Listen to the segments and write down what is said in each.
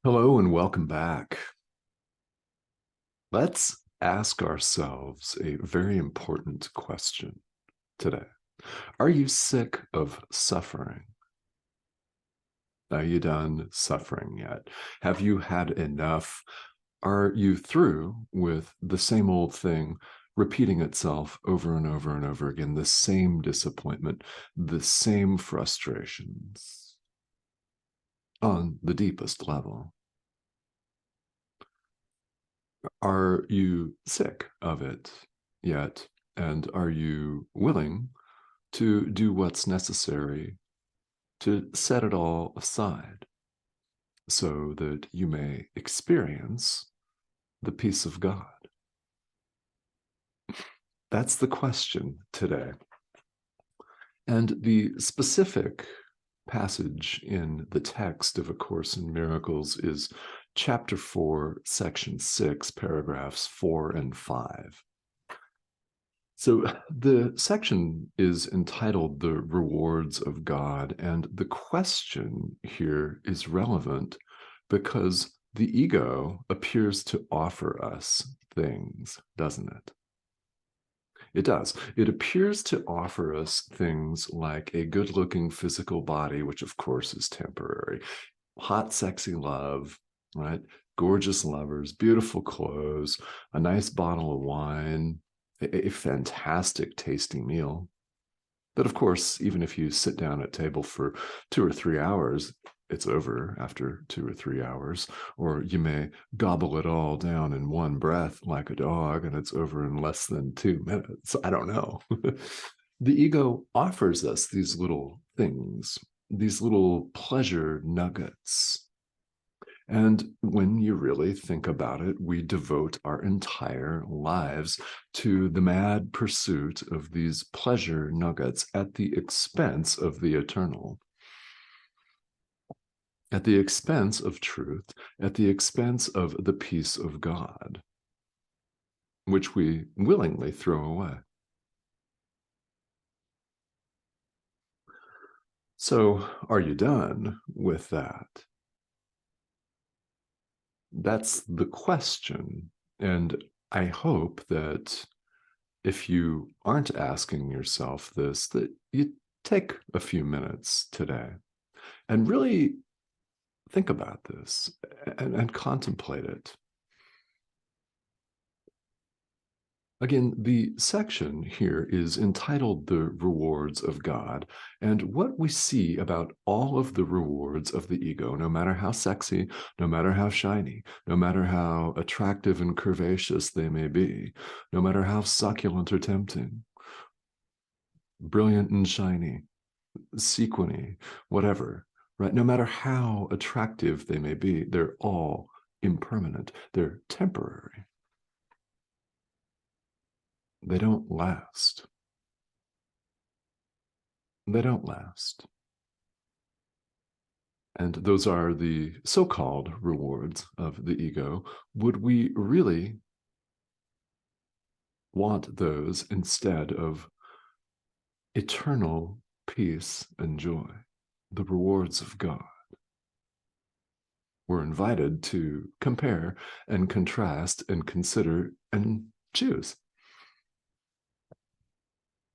Hello and welcome back. Let's ask ourselves a very important question today. Are you sick of suffering? Are you done suffering yet? Have you had enough? Are you through with the same old thing repeating itself over and over and over again? The same disappointment, the same frustrations on the deepest level. Are you sick of it yet? And are you willing to do what's necessary to set it all aside so that you may experience the peace of God? That's the question today. And the specific passage in the text of A Course in Miracles is chapter 4, section 6, paragraphs 4 and 5. So the section is entitled The Rewards of God, and the question here is relevant because the ego appears to offer us things, doesn't it? It does. It appears to offer us things like a good-looking physical body, which of course is temporary, hot, sexy love, right? Gorgeous lovers, beautiful clothes, a nice bottle of wine, a fantastic tasting meal. But of course, even if you sit down at table for 2 or 3 hours, it's over after 2 or 3 hours, or you may gobble it all down in one breath like a dog and it's over in less than 2 minutes. I don't know. The ego offers us these little things, these little pleasure nuggets. And when you really think about it, we devote our entire lives to the mad pursuit of these pleasure nuggets at the expense of the eternal, at the expense of truth, at the expense of the peace of God, which we willingly throw away. So, are you done with that? That's the question. And I hope that if you aren't asking yourself this, that you take a few minutes today and really think about this and contemplate it. Again, the section here is entitled The Rewards of God, and what we see about all of the rewards of the ego, no matter how sexy, no matter how shiny, no matter how attractive and curvaceous they may be, no matter how succulent or tempting, brilliant and shiny, sequiny, whatever, right? No matter how attractive they may be, they're all impermanent. They're temporary. They don't last. They don't last. And those are the so-called rewards of the ego. Would we really want those instead of eternal peace and joy, the rewards of God? We're invited to compare and contrast and consider and choose.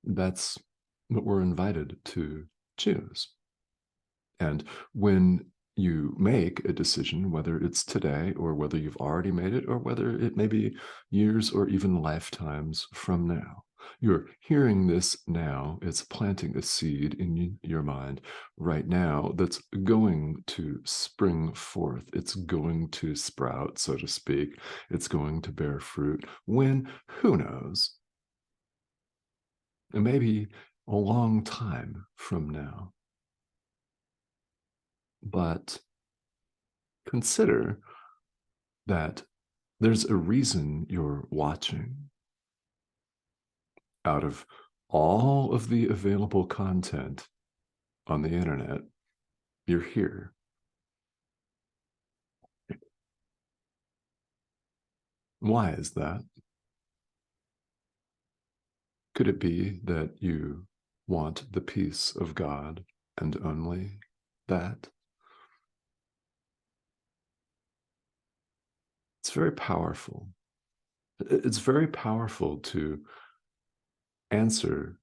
That's what we're invited to choose. And when you make a decision, whether it's today or whether you've already made it or whether it may be years or even lifetimes from now, you're hearing this now. It's planting a seed in your mind right now that's going to spring forth. It's going to sprout, so to speak. It's going to bear fruit when, who knows, and maybe a long time from now. But consider that there's a reason you're watching. Out of all of the available content on the internet, you're here. Why is that? Could it be that you want the peace of God and only that? It's very powerful. It's very powerful to answer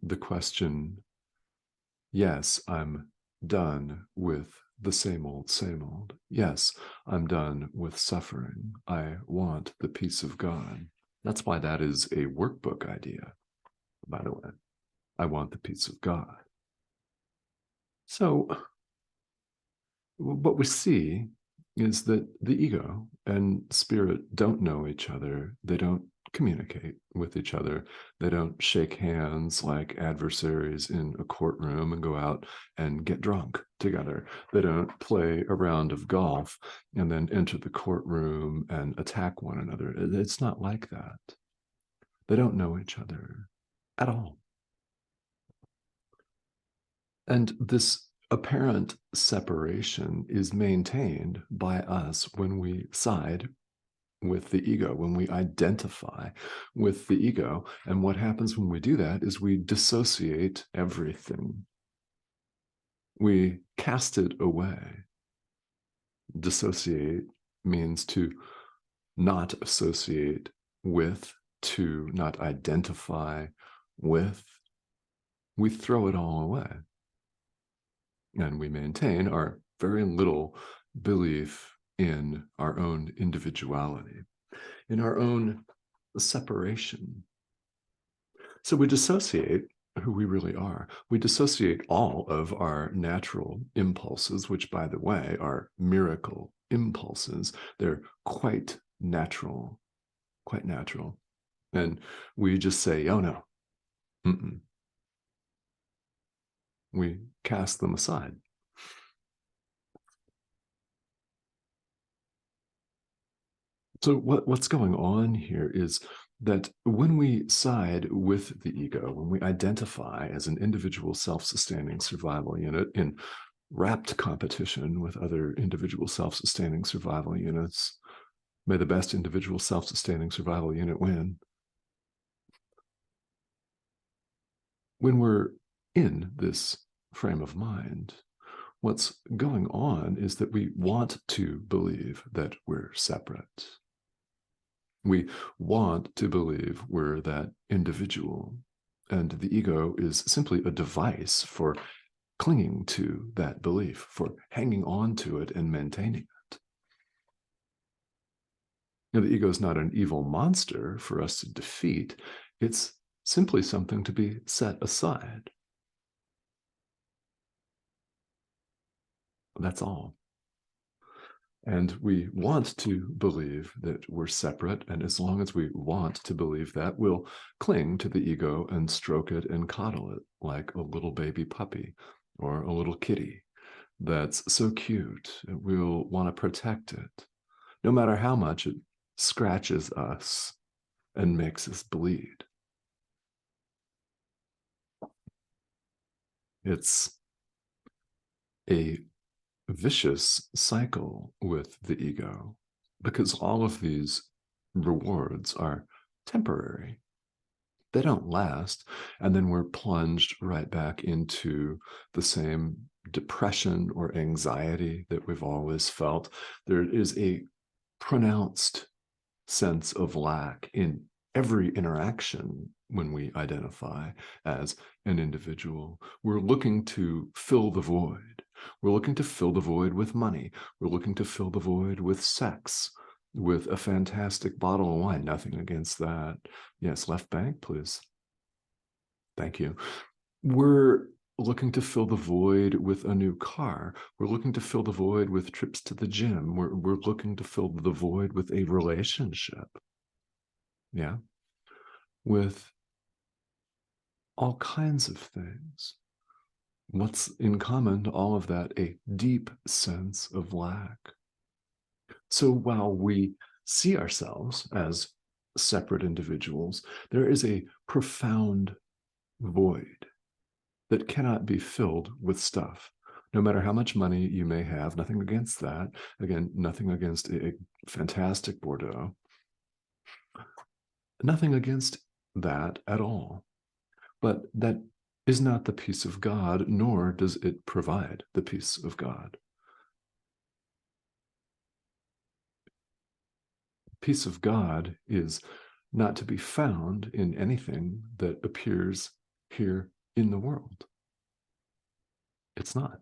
the question, yes, I'm done with the same old, same old. Yes, I'm done with suffering. I want the peace of God. That's why that is a workbook idea, by the way. I want the peace of God. So what we see is that the ego and spirit don't know each other. They don't communicate with each other. They don't shake hands like adversaries in a courtroom and go out and get drunk together. They don't play a round of golf and then enter the courtroom and attack one another. It's not like that. They don't know each other at all. And this apparent separation is maintained by us when we side with the ego, when we identify with the ego. And what happens when we do that is we dissociate everything. We cast it away. Dissociate means to not associate with, to not identify with. We throw it all away. And we maintain our very little belief in our own individuality, in our own separation. So we dissociate who we really are. We dissociate all of our natural impulses, which, by the way, are miracle impulses. They're quite natural, quite natural. And we just say, oh no, we cast them aside. So what's going on here is that when we side with the ego, when we identify as an individual self-sustaining survival unit in rapt competition with other individual self-sustaining survival units, may the best individual self-sustaining survival unit win. When we're in this frame of mind, what's going on is that we want to believe that we're separate. We want to believe we're that individual, and the ego is simply a device for clinging to that belief, for hanging on to it and maintaining it. Now, the ego is not an evil monster for us to defeat. It's simply something to be set aside. That's all. And we want to believe that we're separate. And as long as we want to believe that, we'll cling to the ego and stroke it and coddle it like a little baby puppy or a little kitty that's so cute. We'll want to protect it, no matter how much it scratches us and makes us bleed. It's a vicious cycle with the ego because all of these rewards are temporary. They don't last. And then we're plunged right back into the same depression or anxiety that we've always felt. There is a pronounced sense of lack in every interaction when we identify as an individual. We're looking to fill the void. We're looking to fill the void with money. We're looking to fill the void with sex, with a fantastic bottle of wine. Nothing against that. Yes, left bank, please. Thank you. We're looking to fill the void with a new car. We're looking to fill the void with trips to the gym. We're looking to fill the void with a relationship. Yeah. With all kinds of things. What's in common to all of that? A deep sense of lack. So while we see ourselves as separate individuals, there is a profound void that cannot be filled with stuff. No matter how much money you may have, nothing against that. Again, nothing against a fantastic Bordeaux. Nothing against that at all. But that is not the peace of God, nor does it provide the peace of God. peace of God is not to be found in anything that appears here in the world. It's not.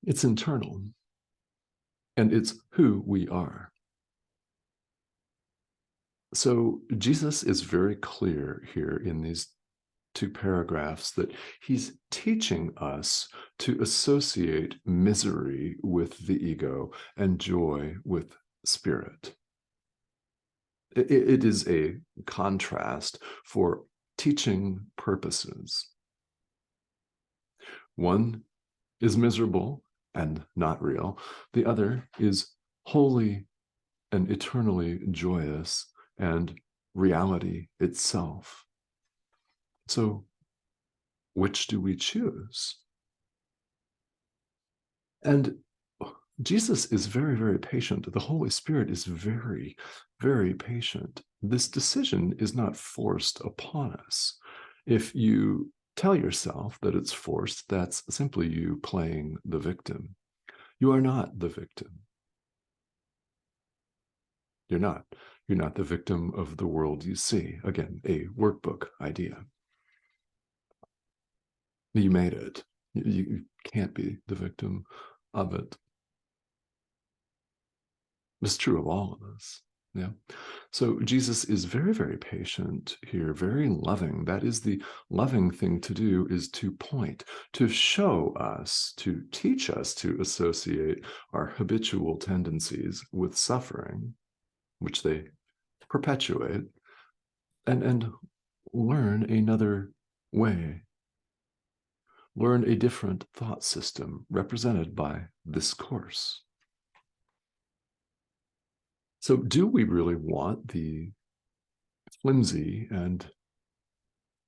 It's internal, and it's who we are. So Jesus is very clear here in these 2 paragraphs that he's teaching us to associate misery with the ego and joy with spirit. It is a contrast for teaching purposes. One is miserable and not real. The other is wholly and eternally joyous and reality itself. So, which do we choose? And Jesus is very, very patient. The Holy Spirit is very, very patient. This decision is not forced upon us. If you tell yourself that it's forced, that's simply you playing the victim. You are not the victim. You're not. You're not the victim of the world you see. Again, a workbook idea. You made it. You can't be the victim of it. It's true of all of us. Yeah. So Jesus is very, very patient here, very loving. That is the loving thing to do, is to point, to show us, to teach us to associate our habitual tendencies with suffering, which they perpetuate, and learn another way, learn a different thought system represented by this course. So do we really want the flimsy and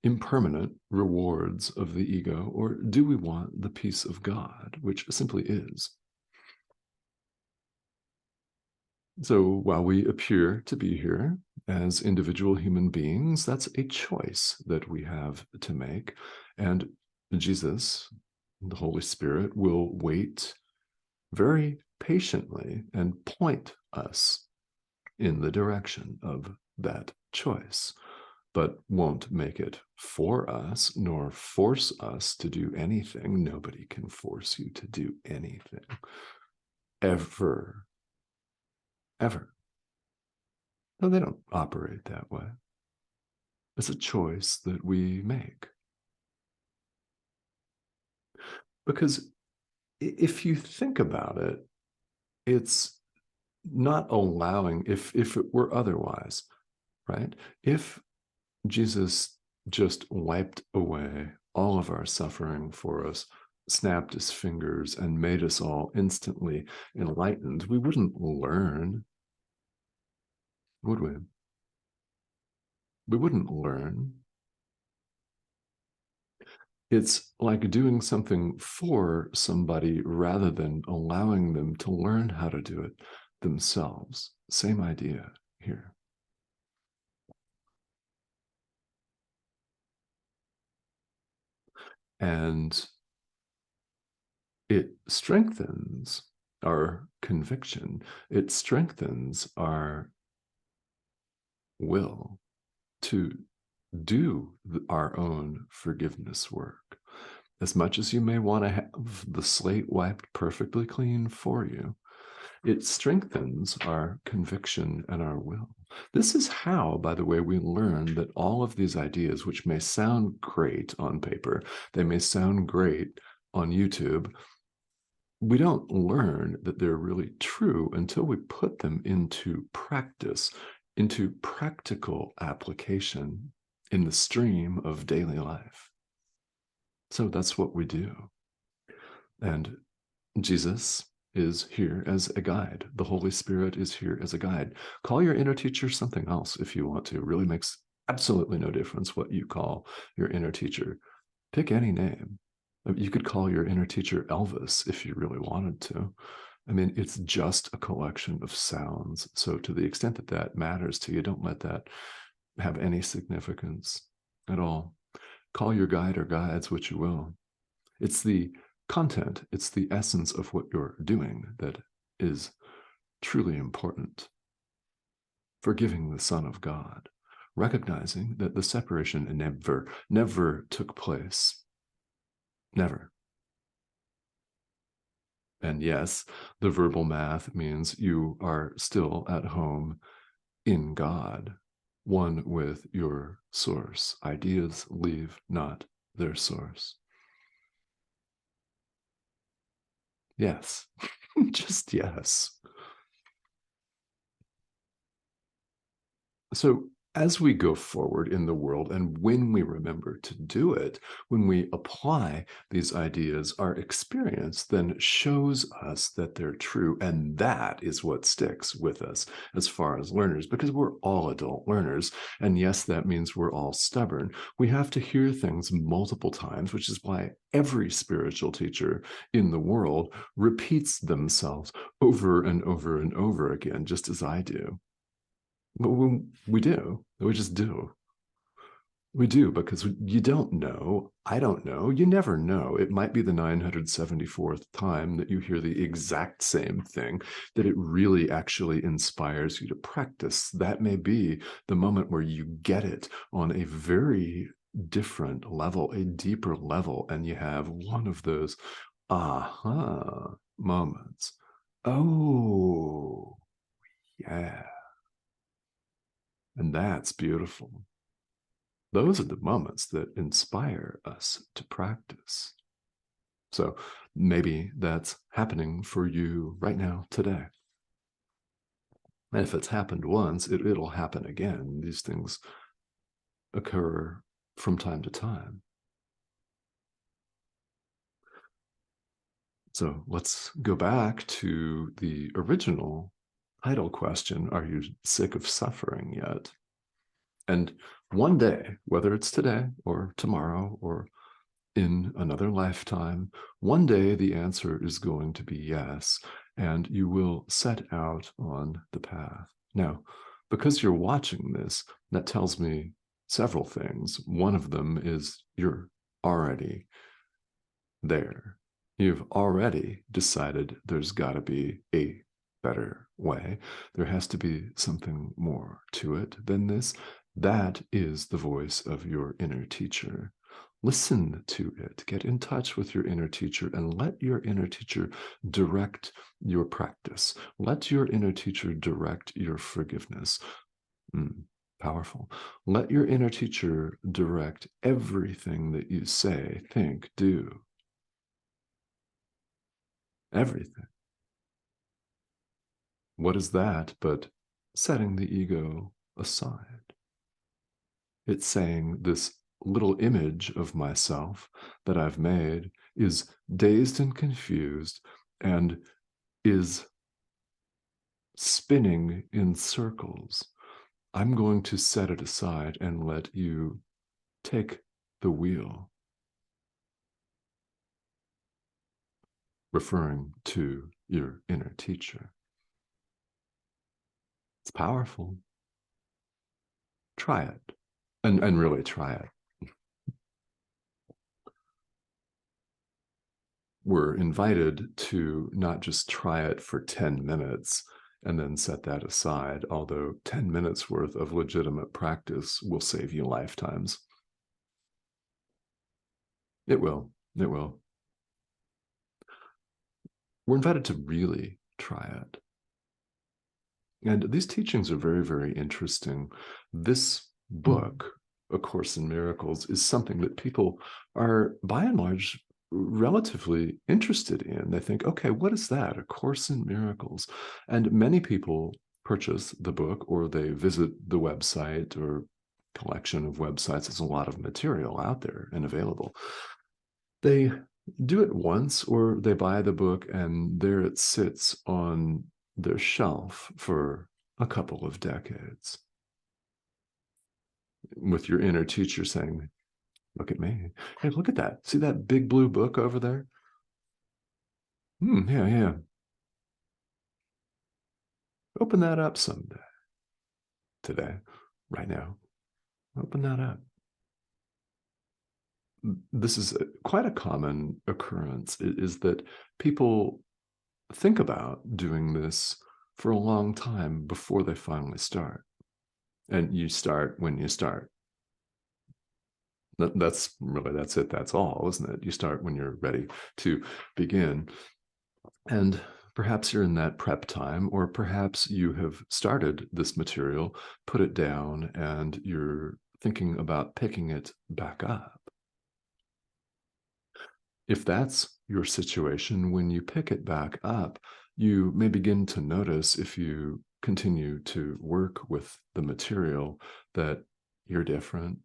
impermanent rewards of the ego, or do we want the peace of God, which simply is? So while we appear to be here as individual human beings, that's a choice that we have to make. And Jesus, the Holy Spirit, will wait very patiently and point us in the direction of that choice, but won't make it for us nor force us to do anything. Nobody can force you to do anything, ever. Ever. No, they don't operate that way. It's a choice that we make. Because if you think about it, it's not allowing, if it were otherwise, right? If Jesus just wiped away all of our suffering for us, snapped his fingers, and made us all instantly enlightened, we wouldn't learn, would we? We wouldn't learn. It's like doing something for somebody rather than allowing them to learn how to do it themselves. Same idea here. And it strengthens our conviction. It strengthens our will to do our own forgiveness work. As much as you may want to have the slate wiped perfectly clean for you, it strengthens our conviction and our will. This is how, by the way, we learn that all of these ideas, which may sound great on paper, they may sound great on YouTube, we don't learn that they're really true until we put them into practice, into practical application in the stream of daily life. So that's what we do. And Jesus is here as a guide. The Holy Spirit is here as a guide. Call your inner teacher something else if you want to. It really makes absolutely no difference what you call your inner teacher. Pick any name. You could call your inner teacher Elvis if you really wanted to. I mean, it's just a collection of sounds. So to the extent that that matters to you, don't let that have any significance at all. Call your guide or guides what you will. It's the content, it's the essence of what you're doing that is truly important. Forgiving the Son of God, recognizing that the separation never took place. Never. And yes, the verbal math means you are still at home in God, one with your source. Ideas leave not their source. Yes, just yes. So, as we go forward in the world, and when we remember to do it, when we apply these ideas, our experience then shows us that they're true. And that is what sticks with us as far as learners, because we're all adult learners. And yes, that means we're all stubborn. We have to hear things multiple times, which is why every spiritual teacher in the world repeats themselves over and over and over again, just as I do. But we do. We just do. We do, because you don't know. I don't know. You never know. It might be the 974th time that you hear the exact same thing, that it really actually inspires you to practice. That may be the moment where you get it on a very different level, a deeper level, and you have one of those aha moments. Oh, yeah. And that's beautiful. Those are the moments that inspire us to practice. So maybe that's happening for you right now, today. And if it's happened once, it'll happen again. These things occur from time to time. So let's go back to the original title question. Are you sick of suffering yet? And one day, whether it's today or tomorrow or in another lifetime, one day the answer is going to be yes, and you will set out on the path. Now, because you're watching this, that tells me several things. One of them is you're already there. You've already decided there's got to be a better way. There has to be something more to it than this. That is the voice of your inner teacher. Listen to it. Get in touch with your inner teacher and let your inner teacher direct your practice. Let your inner teacher direct your forgiveness. Powerful. Let your inner teacher direct everything that you say, think, do. Everything. What is that but setting the ego aside? It's saying this little image of myself that I've made is dazed and confused and is spinning in circles. I'm going to set it aside and let you take the wheel. Referring to your inner teacher. It's powerful. Try it. And really try it. We're invited to not just try it for 10 minutes and then set that aside, although 10 minutes worth of legitimate practice will save you lifetimes. It will. It will. We're invited to really try it. And these teachings are very, very interesting. This book, A Course in Miracles, is something that people are, by and large, relatively interested in. They think, okay, what is that? A Course in Miracles. And many people purchase the book or they visit the website or collection of websites. There's a lot of material out there and available. They do it once or they buy the book and there it sits on their shelf for a couple of decades with your inner teacher saying, look at me. Hey, look at that. See that big blue book over there? Yeah. Open that up someday. Today, right now. Open that up. This is quite a common occurrence, is that people think about doing this for a long time before they finally start. And you start when you start. That's it. That's all, isn't it? You start when you're ready to begin. And perhaps you're in that prep time, or perhaps you have started this material, put it down, and you're thinking about picking it back up. If that's your situation, when you pick it back up, you may begin to notice, if you continue to work with the material, that you're different,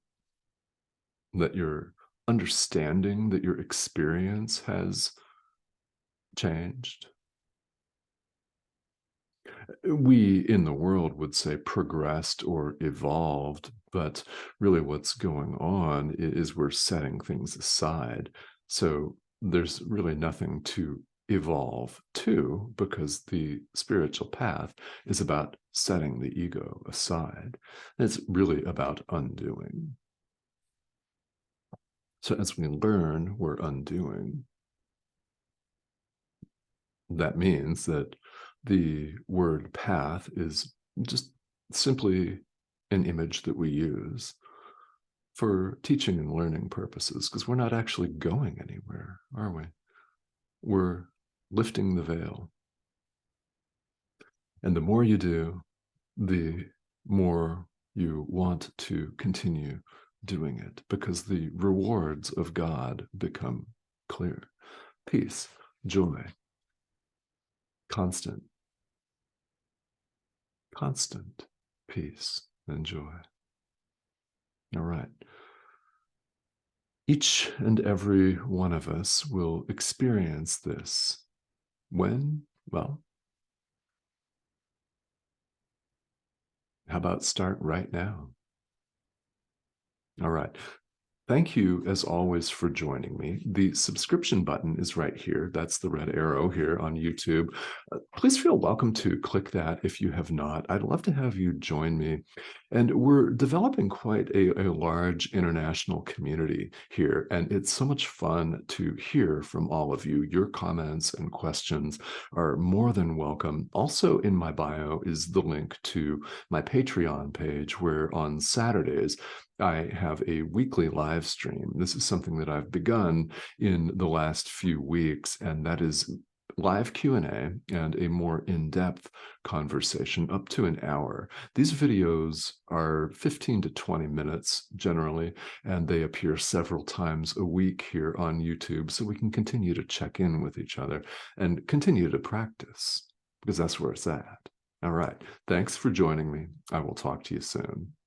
that your understanding, that your experience has changed. We in the world would say progressed or evolved, but really what's going on is we're setting things aside. So there's really nothing to evolve to, because the spiritual path is about setting the ego aside. It's really about undoing. So as we learn, we're undoing. That means that the word path is just simply an image that we use for teaching and learning purposes, because we're not actually going anywhere, are we? We're lifting the veil. And the more you do, the more you want to continue doing it, because the rewards of God become clear. Peace, joy, constant peace and joy. All right. Each and every one of us will experience this. When? Well, how about start right now? All right. Thank you, as always, for joining me. The subscription button is right here. That's the red arrow here on YouTube. Please feel welcome to click that if you have not. I'd love to have you join me. And we're developing quite a large international community here. And it's so much fun to hear from all of you. Your comments and questions are more than welcome. Also in my bio is the link to my Patreon page, where on Saturdays, I have a weekly live stream. This is something that I've begun in the last few weeks, and that is live Q&A and a more in-depth conversation up to an hour. These videos are 15 to 20 minutes generally, and they appear several times a week here on YouTube, so we can continue to check in with each other and continue to practice, because that's where it's at. All right. Thanks for joining me. I will talk to you soon.